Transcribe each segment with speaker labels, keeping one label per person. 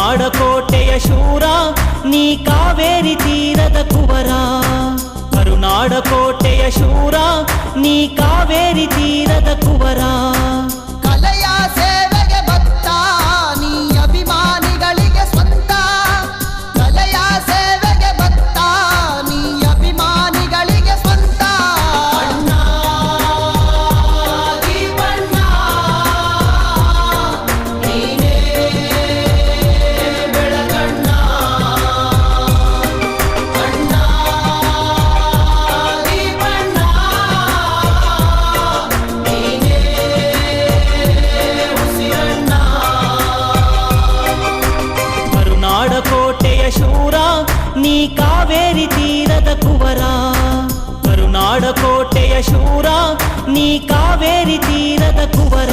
Speaker 1: ಕರುನಾಡ ಕೋಟೆಯ ಶೂರ ನೀ ಕಾವೇರಿ ತೀರದ ಕುವರ. ಕರುನಾಡ ಕೋಟೆಯ ಶೂರ ನೀ ಕಾವೇರಿ ತೀರದ ಕುವರ.
Speaker 2: ಕಲೆಯ ಸೇವೆಗೆ ಭಕ್ತ ನೀ ಅಭಿಮಾನಿಗಳಿಗೆ ಸ್ವಂತ. ಕಲೆಯ ಸೇವೆಗೆ ಭಕ್ತ ನೀ ಅಭಿಮಾನಿಗಳಿಗೆ ಸ್ವಂತ. ಅಣ್ಣ ದೀಪಣ್ಣ ನೀನೇ ಬೆಳಗಣ್ಣ. ಅಣ್ಣ ದೀಪಣ್ಣ ನೀನೇ ಉಸಿರಣ್ಣ.
Speaker 1: ಕರುನಾಡ ಕೋಟೆಯ ಶೂರ ನೀ ಕಾವೇರಿ ತೀರದ ಕುವರ. ಕರುನಾಡ ಕೋಟೆಯ ಶೂರ ನೀ ಕಾವೇರಿ ತೀರದ ಕುವರ.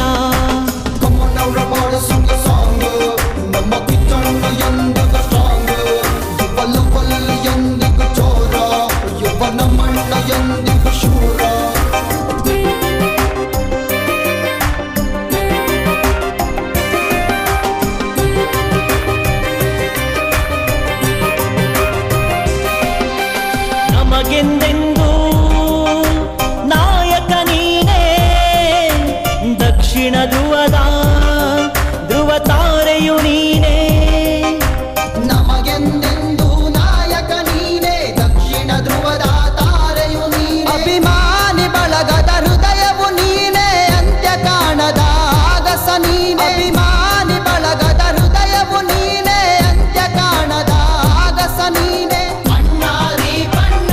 Speaker 2: Come on now, everybody sing a song. ನಮ್ಮ ಕಿಚ್ಚಣ್ಣ ಎಂದಿಗೂ strong. ಯುವ ಎಂದಿಗೂ ಚೋರ. ಯುವ ನಮ್ಮಣ್ಣ ಎಂದಿಗೂ ಶೂರ.
Speaker 1: ನಮಗೆಂದೆಂದೂ ನಾಯಕ ನೀನೇ. ದಕ್ಷಿಣ ಧ್ರುವದ ಧ್ರುವ ತಾರೆಯು ನೀನೇ.
Speaker 2: ನಮಗೆಂದೆಂದೂ ನಾಯಕ ನೀನೇ. ದಕ್ಷಿಣ ಧ್ರುವದ ತಾರೆಯು ನೀನೇ. ಅಭಿಮಾನಿ ಬಳಗದ ಹೃದಯವು ನೀನೇ. ಅಂತ್ಯ ಕಾಣದ ಆಗಸ ನೀನೇ. ಅಭಿಮಾನಿ ಬಳಗದ ಹೃದಯವು ನೀನೇ. ಅಂತ್ಯ ಕಾಣದ ಆಗಸ ನೀನೇ. ಅಣ್ಣ ದೀಪಣ್ಣ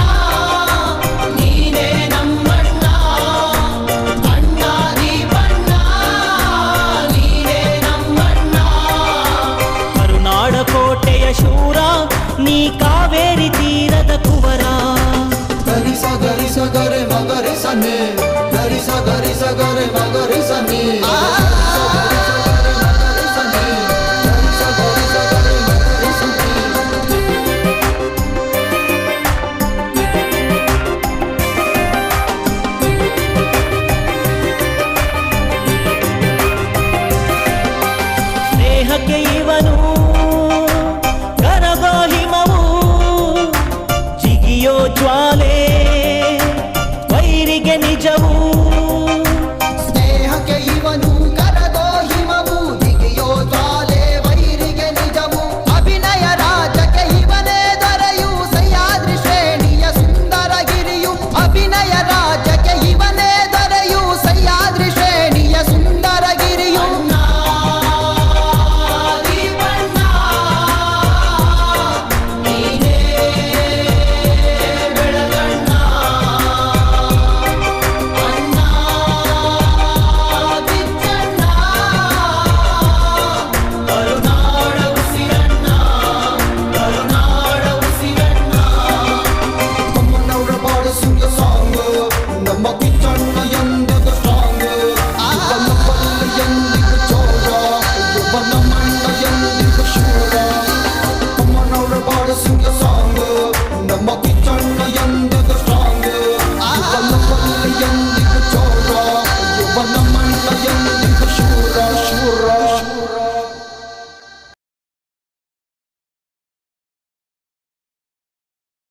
Speaker 2: ನೀನೇ ನಮ್ಮಣ್ಣ. ಅಣ್ಣ ದೀಪಣ್ಣ ನೀನೇ ನಮ್ಮಣ್ಣ.
Speaker 1: ಕರುನಾಡ ಕೋಟೆಯ ಶೂರ ನೀ ಕಾವೇರಿ ತೀರದ ಕುವರ.
Speaker 2: ಗರಿಸ ಗರಿಸ ಗರೆ ಮಗರಿ ಸನ್ನೆ. ಗರಿಸ ಗರಿಸ ಗರೆ ಮಗರಿ ಸನ್ನೆ.
Speaker 1: ಸ್ನೇಹಕ್ಕೆ ಇವನು